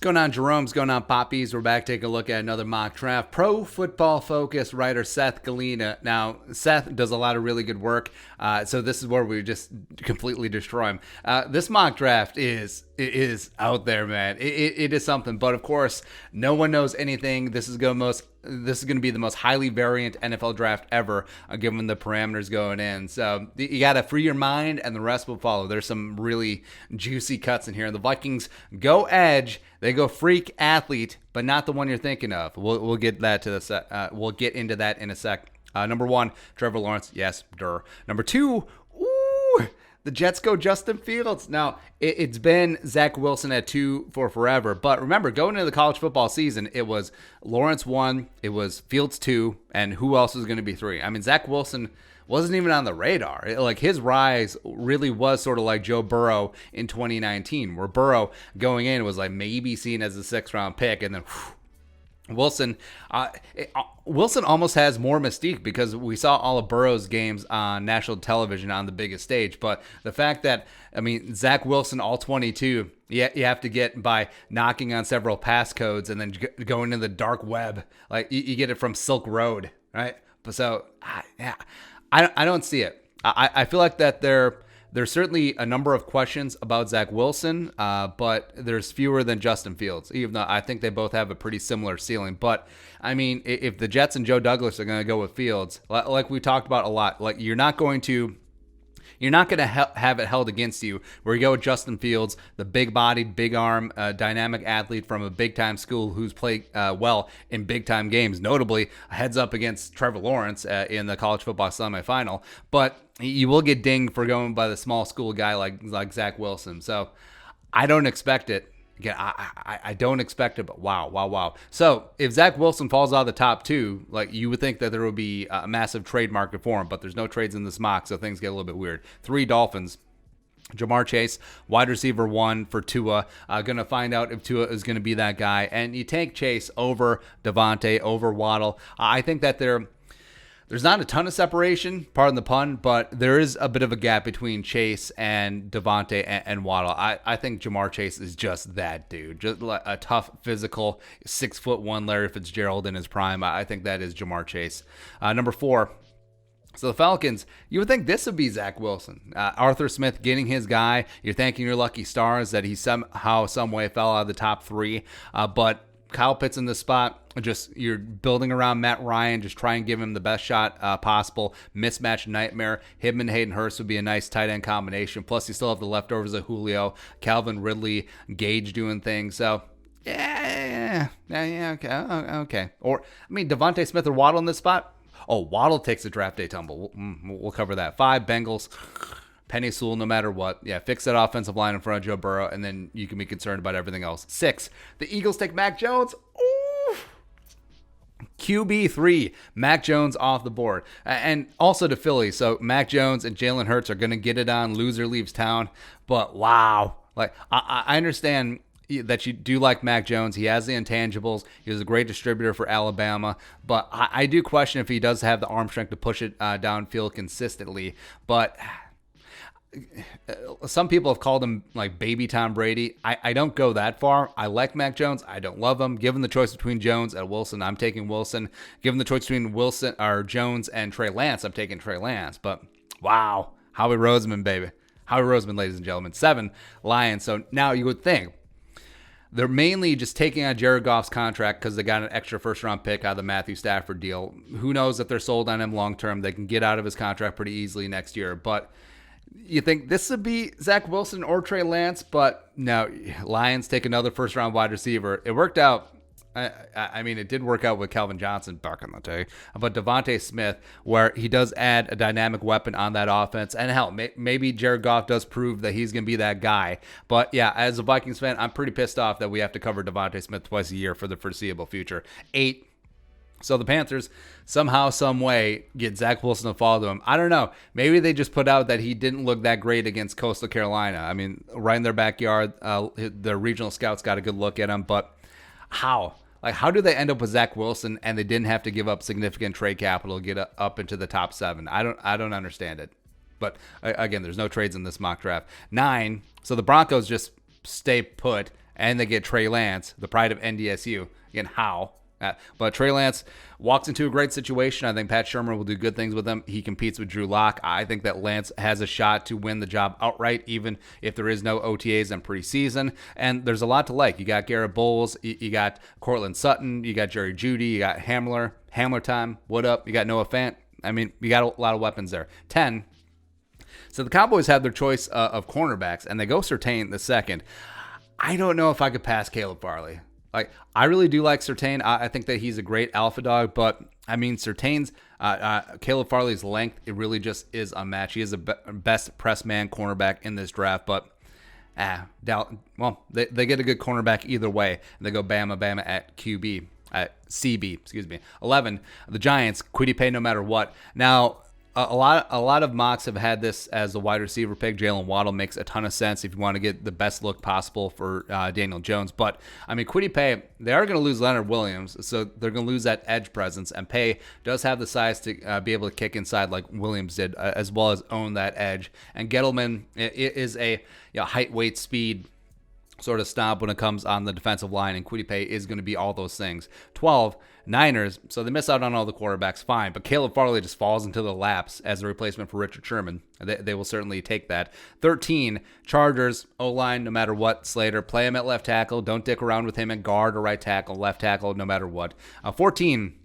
What's going on, Jerome? What's going on, Poppies? We're back taking a look at another mock draft. Pro Football Focus writer Seth Galina. Now, Seth does a lot of really good work, so this is where we just completely destroy him. This mock draft is out there, man. It is something, but of course, no one knows anything. This is going to be the most highly variant NFL draft ever, given the parameters going in. So you got to free your mind, and the rest will follow. There's some really juicy cuts in here. The Vikings go edge. They go freak athlete, but not the one you're thinking of. We'll get that to the we'll get into that in a sec. Number 1, Trevor Lawrence. Yes, Number 2, the Jets go Justin Fields. Now, it's been Zach Wilson at 2 for forever. But remember, going into the college football season, it was Lawrence 1, it was Fields 2, and who else was going to be 3? I mean, Zach Wilson wasn't even on the radar. Like, his rise really was sort of like Joe Burrow in 2019, where Burrow going in was like maybe seen as a 6th-round pick, and then Wilson almost has more mystique because we saw all of Burrow's games on national television on the biggest stage. But the fact that, I mean, Zach Wilson, all 22, you have to get by knocking on several passcodes and then going into the dark web. Like, you get it from Silk Road, right? But so, yeah, I don't see it. I feel like that there's certainly a number of questions about Zach Wilson, but there's fewer than Justin Fields, even though I think they both have a pretty similar ceiling. But, I mean, if the Jets and Joe Douglas are going to go with Fields, like we talked about a lot, like you're not going to have it held against you where you go with Justin Fields, the big-bodied, big-arm, dynamic athlete from a big-time school who's played well in big-time games, notably a heads-up against Trevor Lawrence in the college football semifinal. But you will get dinged for going by the small school guy like Zach Wilson. So I don't expect it. Again, I don't expect it, but wow. So if Zach Wilson falls out of the top 2, like you would think that there would be a massive trade market for him, but there's no trades in this mock, so things get a little bit weird. 3, Dolphins. Jamar Chase, wide receiver 1 for Tua. Going to find out if Tua is going to be that guy. And you take Chase over Devontae, over Waddle. I think that there's not a ton of separation, pardon the pun, but there is a bit of a gap between Chase and Devontae and Waddle. I think Jamar Chase is just that dude. Just like a tough, physical, 6'1" Larry Fitzgerald in his prime. I think that is Jamar Chase. Number 4. So the Falcons, you would think this would be Zach Wilson. Arthur Smith getting his guy. You're thanking your lucky stars that he somehow, some way fell out of the top 3. But Kyle Pitts in this spot. Just you're building around Matt Ryan. Just try and give him the best shot possible. Mismatch nightmare. Him and Hayden Hurst would be a nice tight end combination. Plus, you still have the leftovers of Julio, Calvin Ridley, Gage doing things. So, yeah, okay. Or, I mean, Devontae Smith or Waddle in this spot. Oh, Waddle takes a draft day tumble. We'll cover that. 5, Bengals. Penny Sewell, no matter what. Yeah, fix that offensive line in front of Joe Burrow, and then you can be concerned about everything else. 6, the Eagles take Mac Jones. Ooh. QB3, Mac Jones off the board. And also to Philly. So Mac Jones and Jalen Hurts are going to get it on. Loser leaves town. But wow. Like, I understand that you do like Mac Jones. He has the intangibles. He was a great distributor for Alabama. But I do question if he does have the arm strength to push it downfield consistently. But some people have called him like baby Tom Brady. I don't go that far. I like Mac Jones. I don't love him. Given the choice between Jones and Wilson, I'm taking Wilson. Given the choice between Wilson or Jones and Trey Lance, I'm taking Trey Lance. But wow, Howie Roseman, baby. Howie Roseman, ladies and gentlemen. 7, Lions. So now you would think they're mainly just taking on Jared Goff's contract because they got an extra first-round pick out of the Matthew Stafford deal. Who knows if they're sold on him long-term. They can get out of his contract pretty easily next year. But you think this would be Zach Wilson or Trey Lance, but no, Lions take another first-round wide receiver. It worked out. I mean, it did work out with Calvin Johnson back in the day. But Devontae Smith, where he does add a dynamic weapon on that offense. And hell, maybe Jared Goff does prove that he's going to be that guy. But yeah, as a Vikings fan, I'm pretty pissed off that we have to cover Devontae Smith twice a year for the foreseeable future. 8. So the Panthers, somehow, some way, get Zach Wilson to follow them. I don't know. Maybe they just put out that he didn't look that great against Coastal Carolina. I mean, right in their backyard, the regional scouts got a good look at him. But how? Like, how do they end up with Zach Wilson and they didn't have to give up significant trade capital to get up into the top 7? I don't understand it. But again, there's no trades in this mock draft. 9. So the Broncos just stay put and they get Trey Lance, the pride of NDSU. Again, how? But Trey Lance walks into a great situation. I think Pat Shermer will do good things with him. He competes with Drew Lock. I think that Lance has a shot to win the job outright, even if there is no OTAs in preseason. And there's a lot to like. You got Garrett Bowles. You got Cortland Sutton. You got Jerry Jeudy. You got Hamler time. What up? You got Noah Fant. I mean, you got a lot of weapons there. 10. So the Cowboys have their choice of cornerbacks, and they go Surtain the second. I don't know if I could pass Caleb Farley. Like, I really do like Surtain. I think that he's a great alpha dog, but I mean, Surtain's, Caleb Farley's length, it really just is unmatched. He is the best press man cornerback in this draft, but they get a good cornerback either way. And they go Bama at QB, at CB, excuse me. 11, the Giants, Kwity Paye no matter what. Now, a lot of mocks have had this as a wide receiver pick. Jalen Waddle makes a ton of sense if you want to get the best look possible for Daniel Jones. But, I mean, Kwity Paye, they are going to lose Leonard Williams, so they're going to lose that edge presence. And Paye does have the size to be able to kick inside like Williams did, as well as own that edge. And Gettleman is a height, weight, speed sort of stomp when it comes on the defensive line, and Kwity Paye is going to be all those things. 12, Niners, so they miss out on all the quarterbacks, fine, but Caleb Farley just falls into the laps as a replacement for Richard Sherman. They will certainly take that. 13, Chargers, O-line, no matter what, Slater, play him at left tackle, don't dick around with him at guard or right tackle, left tackle, no matter what. 14,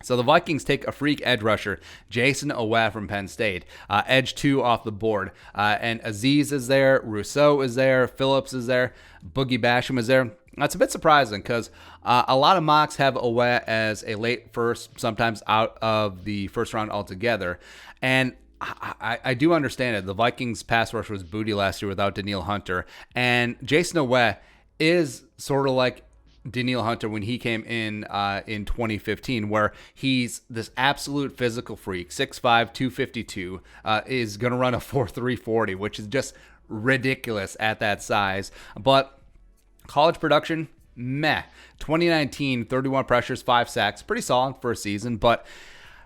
so the Vikings take a freak edge rusher, Jason Owe from Penn State. Edge 2 off the board. And Aziz is there, Rousseau is there, Phillips is there, Boogie Basham is there. That's a bit surprising because a lot of mocks have Owe as a late first, sometimes out of the first round altogether. And I do understand it. The Vikings pass rush was booty last year without Danielle Hunter. And Jason Owe is sort of like Danielle Hunter when he came in 2015, where he's this absolute physical freak, 6'5", 252, is going to run a 4.3 40, which is just ridiculous at that size. But college production, meh. 2019, 31 pressures, 5 sacks, pretty solid for a season, but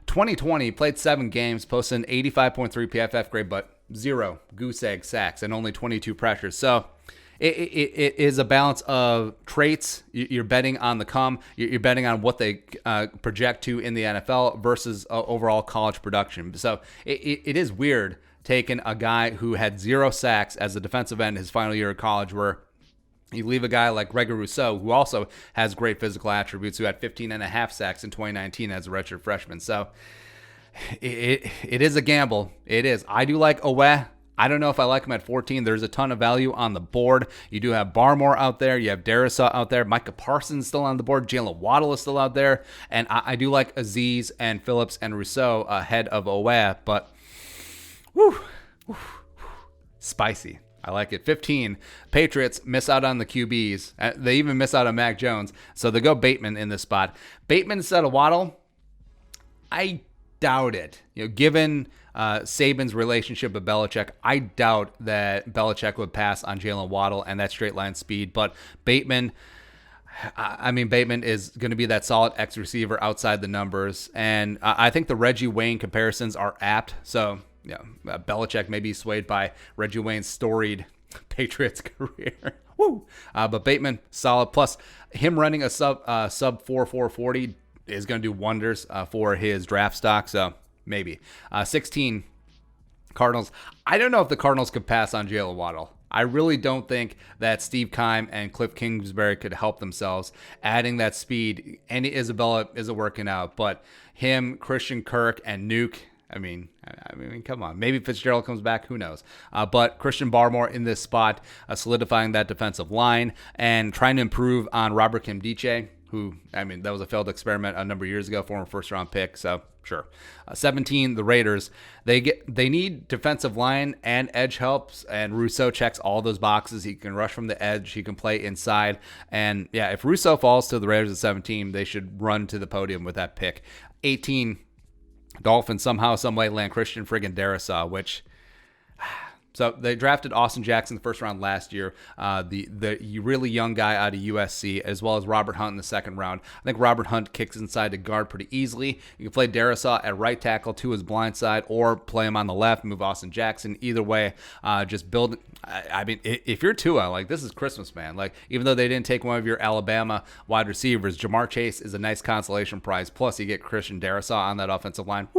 2020, played 7 games, posted an 85.3 PFF grade, but 0 goose egg sacks and only 22 pressures. So it is a balance of traits. You're betting on the come. You're betting on what they project to in the NFL versus overall college production. So it is weird taking a guy who had 0 sacks as a defensive end his final year of college, where you leave a guy like Gregory Rousseau, who also has great physical attributes, who had 15.5 sacks in 2019 as a redshirt freshman. So it is a gamble. It is. I do like Owe. I don't know if I like him at 14. There's a ton of value on the board. You do have Barmore out there. You have Darrisaw out there. Micah Parsons still on the board. Jalen Waddle is still out there. And I do like Aziz and Phillips and Rousseau ahead of Owe. But, spicy. I like it. 15, Patriots miss out on the QBs. They even miss out on Mac Jones. So they go Bateman in this spot. Bateman instead of Waddle, I doubt it. Given Saban's relationship with Belichick, I doubt that Belichick would pass on Jalen Waddle and that straight line speed. But Bateman is going to be that solid X receiver outside the numbers. And I think the Reggie Wayne comparisons are apt. So, Belichick may be swayed by Reggie Wayne's storied Patriots career. Woo! But Bateman, solid. Plus, him running a sub 4.40 is going to do wonders for his draft stock. So, maybe. 16, Cardinals. I don't know if the Cardinals could pass on Jalen Waddle. I really don't think that Steve Keim and Cliff Kingsbury could help themselves adding that speed. And Isabella isn't working out. But him, Christian Kirk, and Nuke, I mean, come on. Maybe Fitzgerald comes back. Who knows? But Christian Barmore in this spot, solidifying that defensive line and trying to improve on Robert Kimdiche, who, that was a failed experiment a number of years ago, former first-round pick. So, sure. 17, the Raiders. They need defensive line and edge helps, and Rousseau checks all those boxes. He can rush from the edge. He can play inside. And, if Rousseau falls to the Raiders at 17, they should run to the podium with that pick. 18, Dolphins somehow, some way land Christian friggin' Darrisaw, which So they drafted Austin Jackson in the first round last year, the really young guy out of USC, as well as Robert Hunt in the second round. I think Robert Hunt kicks inside to guard pretty easily. You can play Darisaw at right tackle to his blind side, or play him on the left, move Austin Jackson. Either way, just build. I mean, if you're Tua, like, this is Christmas, man. Like, even though they didn't take one of your Alabama wide receivers, Jamar Chase is a nice consolation prize. Plus, you get Christian Darisaw on that offensive line.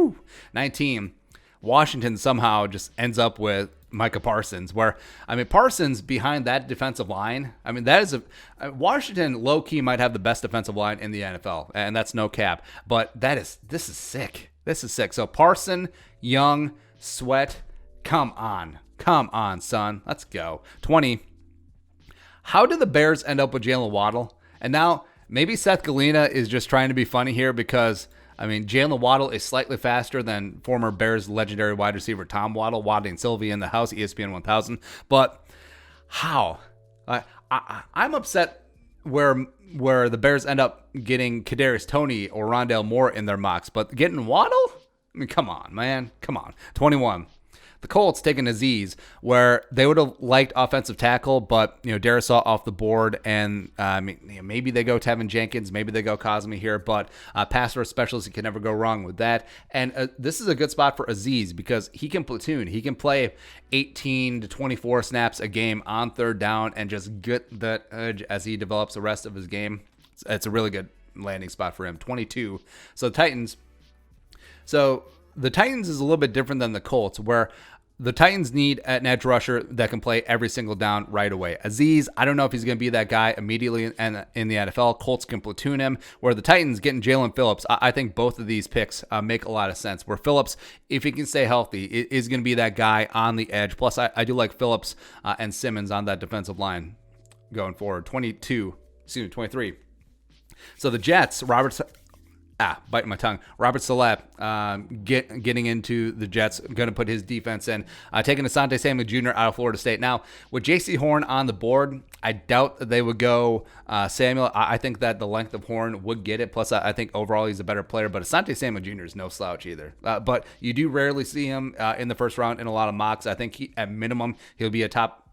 19. Washington somehow just ends up with Micah Parsons, where, I mean, Parsons behind that defensive line, I mean, that is Washington low-key might have the best defensive line in the NFL, and that's no cap, but this is sick. This is sick. So Parson, Young, Sweat, come on, son. Let's go. 20. How did the Bears end up with Jalen Waddle? And now maybe Seth Galina is just trying to be funny here because, I mean, Jalen Waddle is slightly faster than former Bears legendary wide receiver Tom Waddle. Waddle and Sylvia in the house, ESPN 1000. But how? I'm upset where the Bears end up getting Kadarius Toney or Rondale Moore in their mocks. But getting Waddle? I mean, come on, man. Come on. 21. The Colts taking Aziz, where they would have liked offensive tackle, but Darisaw off the board, and maybe they go Tevin Jenkins, maybe they go Cosme here, but pass rush specialist, you can never go wrong with that. And this is a good spot for Aziz because he can platoon, he can play 18 to 24 snaps a game on third down and just get that edge as he develops the rest of his game. It's a really good landing spot for him. 22. So the Titans is a little bit different than the Colts, where the Titans need an edge rusher that can play every single down right away. Aziz, I don't know if he's going to be that guy immediately in the NFL. Colts can platoon him, where the Titans getting Jalen Phillips. I think both of these picks make a lot of sense, where Phillips, if he can stay healthy, is going to be that guy on the edge. Plus, I do like Phillips and Simmons on that defensive line going forward. 23. So the Jets, biting my tongue. Robert Saleh getting into the Jets, going to put his defense in. Taking Asante Samuel Jr. out of Florida State. Now, with J.C. Horn on the board, I doubt that they would go Samuel. I think that the length of Horn would get it. Plus, I think overall he's a better player. But Asante Samuel Jr. is no slouch either. But you do rarely see him in the first round in a lot of mocks. I think at minimum he'll be a top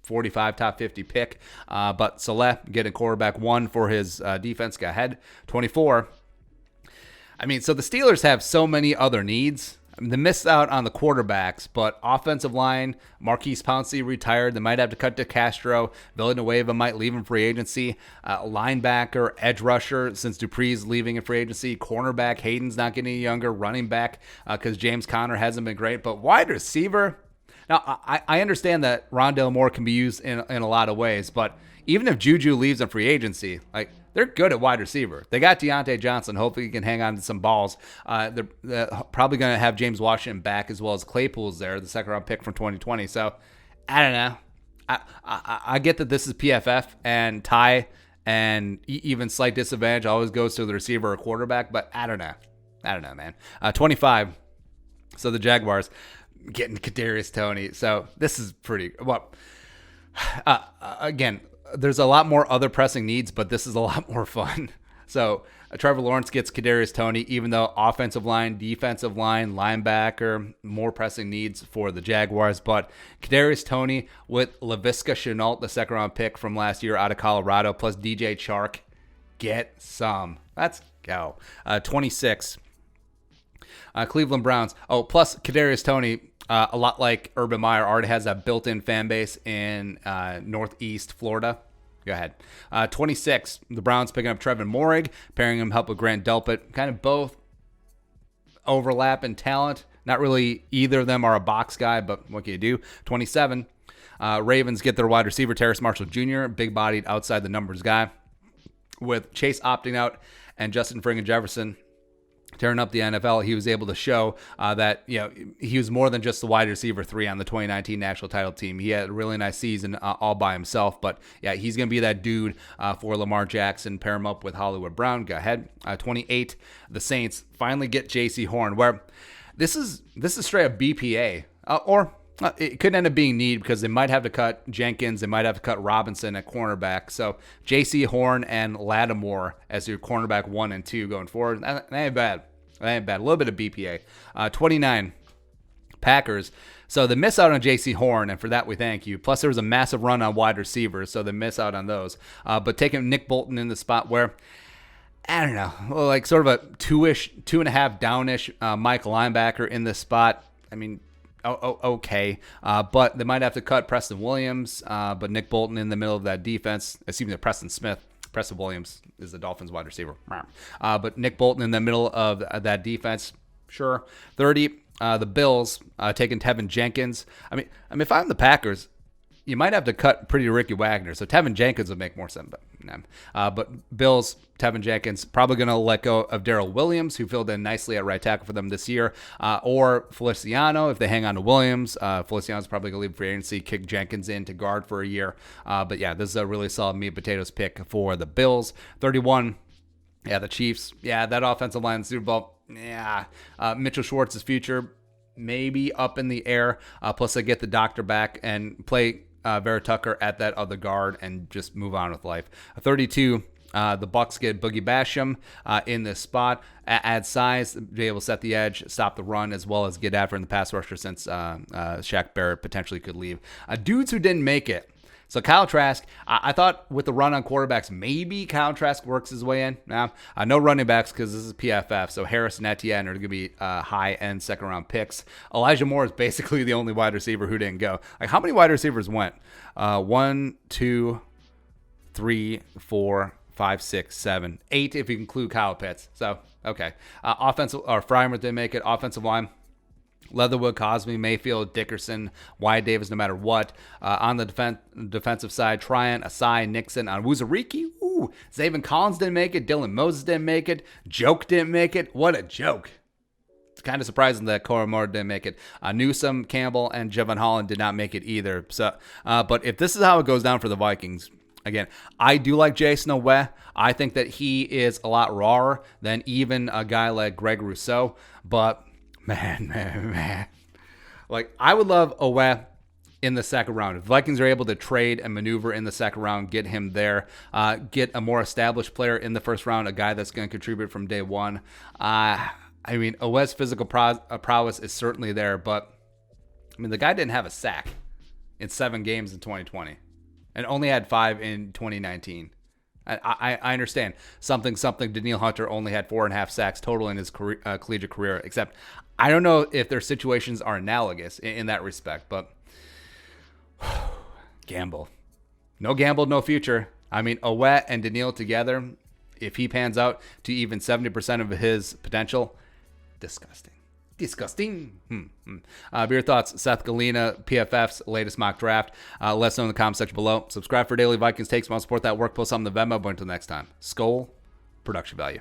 45, top 50 pick. But Saleh getting quarterback 1 for his defense. Go ahead. 24. I mean, so the Steelers have so many other needs. I mean, they missed out on the quarterbacks, but offensive line, Marquise Pouncey retired. They might have to cut to Castro. Villanueva might leave in free agency. Linebacker, edge rusher, since Dupree's leaving in free agency. Cornerback, Hayden's not getting any younger. Running back, because James Conner hasn't been great. But wide receiver, now I understand that Rondale Moore can be used in a lot of ways, but even if Juju leaves in free agency, like, they're good at wide receiver. They got Deontay Johnson. Hopefully he can hang on to some balls. They're probably going to have James Washington back, as well as Claypool's there, the second-round pick from 2020. So, I don't know. I get that this is PFF, and tie and even slight disadvantage always goes to the receiver or quarterback, but I don't know. Man. 25. So the Jaguars getting Kadarius Toney. So this is pretty well. Again, there's a lot more other pressing needs, but this is a lot more fun. So Trevor Lawrence gets Kadarius Toney, even though offensive line, defensive line, linebacker, more pressing needs for the Jaguars. But Kadarius Toney with Laviska Shenault, the second-round pick from last year out of Colorado, plus DJ Chark, get some. Let's go. 26. Cleveland Browns. Oh, plus Kadarius Toney, a lot like Urban Meyer, already has a built-in fan base in Northeast Florida. Go ahead. 26, the Browns picking up Trevin Moehrig, pairing him up with Grant Delpit. Kind of both overlap in talent. Not really either of them are a box guy, but what can you do? 27, Ravens get their wide receiver, Terrace Marshall Jr., big-bodied outside the numbers guy, with Chase opting out and Justin Friggin Jefferson tearing up the NFL. He was able to show that he was more than just the wide receiver 3 on the 2019 national title team. He had a really nice season all by himself, but yeah, he's going to be that dude for Lamar Jackson. Pair him up with Hollywood Brown. Go ahead. 28, the Saints finally get J.C. Horn, where this is straight up BPA, or it could end up being need because they might have to cut Jenkins. They might have to cut Robinson at cornerback. So J.C. Horn and Lattimore as your cornerback 1 and 2 going forward. That ain't bad. A little bit of BPA. 29. Packers. So they miss out on J.C. Horn, and for that we thank you. Plus there was a massive run on wide receivers, so they miss out on those. But taking Nick Bolton in the spot where, I don't know, like sort of a 2.5 downish Mike linebacker in this spot. I mean, okay. But they might have to cut Preston Williams, but Nick Bolton in the middle of that defense, excuse me, Preston Smith. Preston Williams is the Dolphins wide receiver. But Nick Bolton in the middle of that defense, sure. 30, the Bills taking Tevin Jenkins. I mean, if I'm the Packers, you might have to cut Pretty Ricky Wagner. So Tevin Jenkins would make more sense. But Bills, Tevin Jenkins, probably going to let go of Darrell Williams, who filled in nicely at right tackle for them this year, or Feliciano if they hang on to Williams. Feliciano's probably going to leave free agency, kick Jenkins in to guard for a year. But yeah, this is a really solid meat and potatoes pick for the Bills. 31, yeah, the Chiefs. Yeah, that offensive line in the Super Bowl. Yeah, Mitchell Schwartz's future maybe up in the air. Plus they get the doctor back and play Vera Tucker at that other guard and just move on with life. 32, the Bucs get Boogie Basham in this spot. Add size, be able to set the edge, stop the run, as well as get after in the pass rusher since Shaq Barrett potentially could leave. Dudes who didn't make it. So Kyle Trask, I thought with the run on quarterbacks, maybe Kyle Trask works his way in. Now, no running backs because this is PFF, so Harris and Etienne are going to be high-end second-round picks. Elijah Moore is basically the only wide receiver who didn't go. Like, how many wide receivers went? 1, 2, 3, 4, 5, 6, 7, 8 if you include Kyle Pitts. So, okay. Offensive, or Frymer didn't make it. Offensive line. Leatherwood, Cosme, Mayfield, Dickerson, Wyatt Davis, no matter what. On the defensive side, Tryon, Asai, Nixon. On Wuzariki, Zaven Collins didn't make it. Dylan Moses didn't make it. Joke didn't make it. What a joke. It's kind of surprising that Cora Moore didn't make it. Newsome, Campbell, and Javon Holland did not make it either. So, but if this is how it goes down for the Vikings, again, I do like Jason Owe. I think that he is a lot rawer than even a guy like Greg Rousseau. But Man. Like, I would love Owe in the second round. If the Vikings are able to trade and maneuver in the second round, get him there, get a more established player in the first round, a guy that's going to contribute from day one. I mean, Owe's physical prowess is certainly there, but, I mean, the guy didn't have a sack in 7 games in 2020 and only had 5 in 2019. I understand. Something. Daniil Hunter only had 4.5 sacks total in his collegiate career, except I don't know if their situations are analogous in that respect, but gamble. No gamble, no future. I mean, Owe and Daniil together, if he pans out to even 70% of his potential, disgusting. Your thoughts, Seth Galina, PFF's latest mock draft. Let us know in the comment section below. Subscribe for daily Vikings takes. Want to support that work? Post on the Venmo. But until next time, Skol, production value.